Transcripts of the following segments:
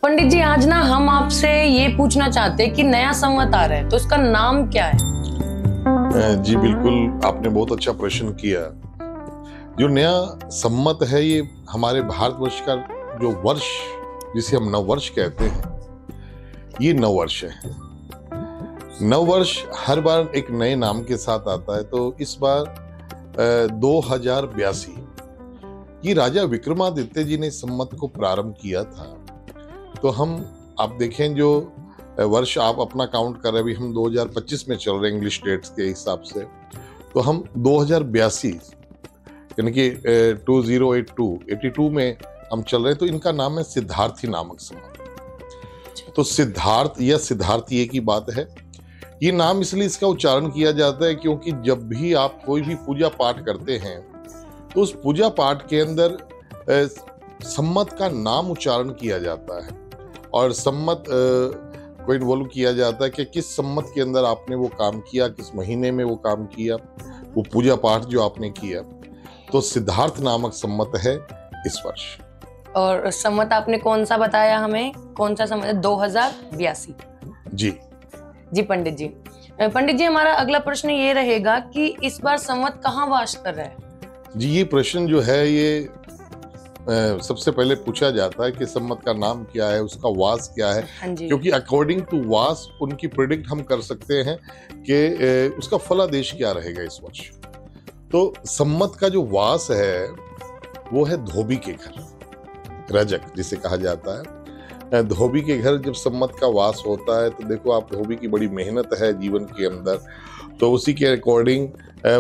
पंडित जी, आज ना हम आपसे ये पूछना चाहते हैं कि नया संवत आ रहा है तो इसका नाम क्या है? जी बिल्कुल, आपने बहुत अच्छा प्रश्न किया। जो नया संवत है ये हमारे भारतवर्ष का जो वर्ष जिसे हम नववर्ष कहते हैं, ये नववर्ष है। नववर्ष हर बार एक नए नाम के साथ आता है। तो इस बार 2082 ये राजा विक्रमादित्य जी ने संवत को प्रारंभ किया था। तो आप देखें जो वर्ष आप अपना काउंट कर रहे हैं, अभी हम 2025 में चल रहे हैं इंग्लिश डेट्स के हिसाब से, तो हम 2082 यानी कि 2082 में हम चल रहे हैं। तो इनका नाम है सिद्धार्थी नामक संवत। तो सिद्धार्थ या सिद्धार्थी एक ही बात है। ये नाम इसलिए इसका उच्चारण किया जाता है क्योंकि जब भी आप कोई भी पूजा पाठ करते हैं तो उस पूजा पाठ के अंदर संवत का नाम उच्चारण किया जाता है और संवत को इन्वॉल्व किया जाता है कि किस संवत के अंदर आपने वो काम किया, किस महीने में वो काम किया, वो पूजा पाठ जो आपने किया। तो सिद्धार्थ नामक संवत है इस वर्ष। और संवत आपने कौन सा बताया हमें? कौन सा संवत है? 2082। जी पंडित जी, हमारा अगला प्रश्न ये रहेगा कि इस बार संवत कहाँ वास कर रहा है? जी, ये प्रश्न जो है ये सबसे पहले पूछा जाता है कि संवत का नाम क्या है, उसका वास क्या है। क्योंकि अकॉर्डिंग टू वास उनकी प्रिडिक्ट हम कर सकते हैं कि उसका फलादेश क्या रहेगा इस वर्ष। तो संवत का जो वास है वो है धोबी के घर, रजक जिसे कहा जाता है। धोबी के घर जब संवत का वास होता है तो देखो आप, धोबी की बड़ी मेहनत है जीवन के अंदर, तो उसी के अकॉर्डिंग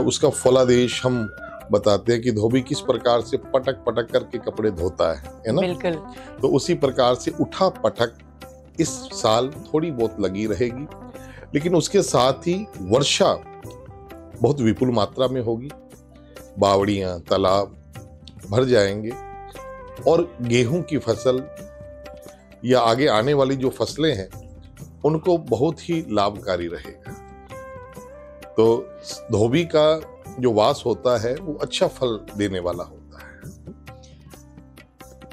उसका फलादेश हम बताते हैं कि धोबी किस प्रकार से पटक पटक करके कपड़े धोता है ना। बिल्कुल। तो उसी प्रकार से उठा पटक इस साल थोड़ी बहुत लगी रहेगी, लेकिन उसके साथ ही वर्षा बहुत विपुल मात्रा में होगी। बावड़ियां, तालाब भर जाएंगे और गेहूं की फसल या आगे आने वाली जो फसलें हैं उनको बहुत ही लाभकारी रहेगा। तो धोबी का जो वास होता है वो अच्छा फल देने वाला होता है।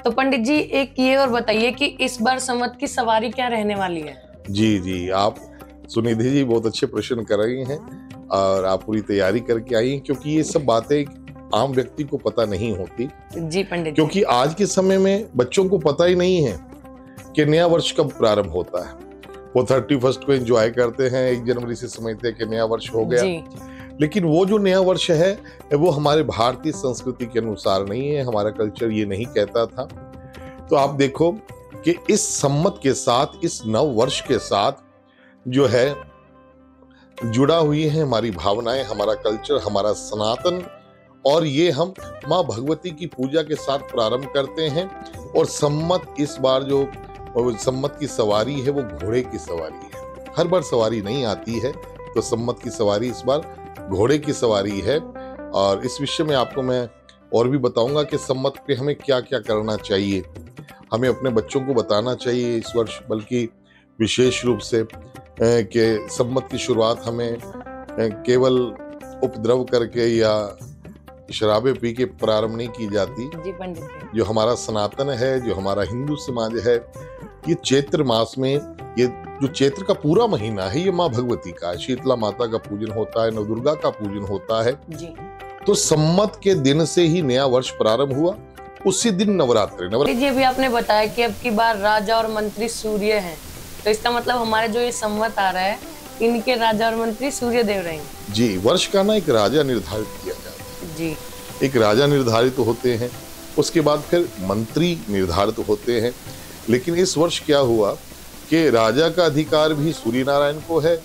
तो पंडित जी, एक ये और बताइए कि इस बार संवत की सवारी क्या रहने वाली है? जी, आप सुनिधि जी बहुत अच्छे प्रश्न कर रही हैं और आप पूरी तैयारी करके आई हैं, क्योंकि ये सब बातें आम व्यक्ति को पता नहीं होती। जी पंडित, क्योंकि आज के समय में बच्चों को पता ही नहीं है कि नया वर्ष कब प्रारंभ होता है। वो 31 को एंजॉय करते हैं, 1 जनवरी से समझते हैं कि नया वर्ष हो गया। लेकिन वो जो नया वर्ष है वो हमारे भारतीय संस्कृति के अनुसार नहीं है, हमारा कल्चर ये नहीं कहता था। तो आप देखो कि इस संवत के साथ, इस नव वर्ष के साथ जो है जुड़ा हुई है हमारी भावनाएं, हमारा कल्चर, हमारा सनातन, और ये हम माँ भगवती की पूजा के साथ प्रारंभ करते हैं। और संवत इस बार जो संवत की सवारी है वो घोड़े की सवारी है। हर बार सवारी नहीं आती है, तो संवत की सवारी इस बार घोड़े की सवारी है। और इस विषय में आपको मैं और भी बताऊंगा कि संवत पे हमें क्या क्या करना चाहिए, हमें अपने बच्चों को बताना चाहिए इस वर्ष, बल्कि विशेष रूप से कि संवत की शुरुआत हमें केवल उपद्रव करके या शराबे पी के प्रारंभ नहीं की जाती। जी पंडित। जो हमारा सनातन है, जो हमारा हिंदू समाज है, ये चैत्र मास में, ये जो चैत्र का पूरा महीना है ये माँ भगवती का है। शीतला माता का पूजन होता है, नवदुर्गा का पूजन होता है। जी। तो संवत के दिन से ही नया वर्ष प्रारंभ हुआ, उसी दिन नवरात्रि। जी, अभी आपने बताया कि अब की बार राजा और मंत्री सूर्य हैं, तो इसका मतलब हमारे जो ये संवत आ रहा है इनके राजा और मंत्री सूर्य देव रहेंगे। जी, वर्ष का ना एक राजा निर्धारित किया जाता है। जी, एक राजा निर्धारित होते हैं, उसके बाद फिर मंत्री निर्धारित होते हैं। लेकिन इस वर्ष क्या हुआ कि राजा का अधिकार भी सूर्य नारायण को है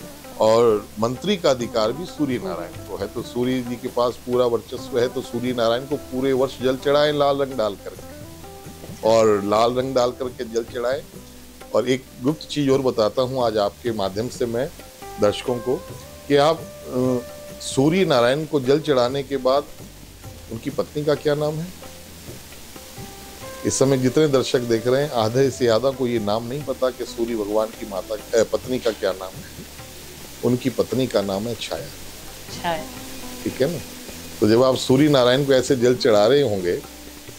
और मंत्री का अधिकार भी सूर्य नारायण को है। तो सूर्य जी के पास पूरा वर्चस्व है, तो सूर्य नारायण को पूरे वर्ष जल चढ़ाएं लाल रंग डाल करके, और लाल रंग डाल करके जल चढ़ाएं। और एक गुप्त चीज और बताता हूँ आज आपके माध्यम से मैं दर्शकों को, कि आप सूर्य नारायण को जल चढ़ाने के बाद उनकी पत्नी का क्या नाम है? इस समय जितने दर्शक देख रहे हैं, आधे से ज्यादा को ये नाम नहीं पता कि सूर्य भगवान की माता पत्नी का क्या नाम है। उनकी पत्नी का नाम है छाया। छाया, ठीक है ना। तो जब आप सूर्य नारायण को ऐसे जल चढ़ा रहे होंगे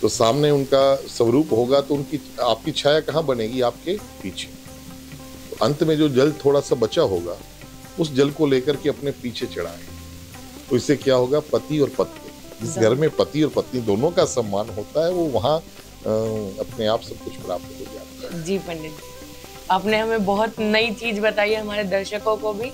तो सामने उनका स्वरूप होगा तो उनकी आपकी छाया कहाँ बनेगी? आपके पीछे। तो अंत में जो जल थोड़ा सा बचा होगा, उस जल को लेकर के अपने पीछे चढ़ाएं। तो इससे क्या होगा? पति और पत्नी, जिस घर में पति और पत्नी दोनों का सम्मान होता है, वो वहाँ अपने आप सब कुछ प्राप्त हो जाता है। जी पंडित जी, आपने हमें बहुत नई चीज बताई है, हमारे दर्शकों को भी।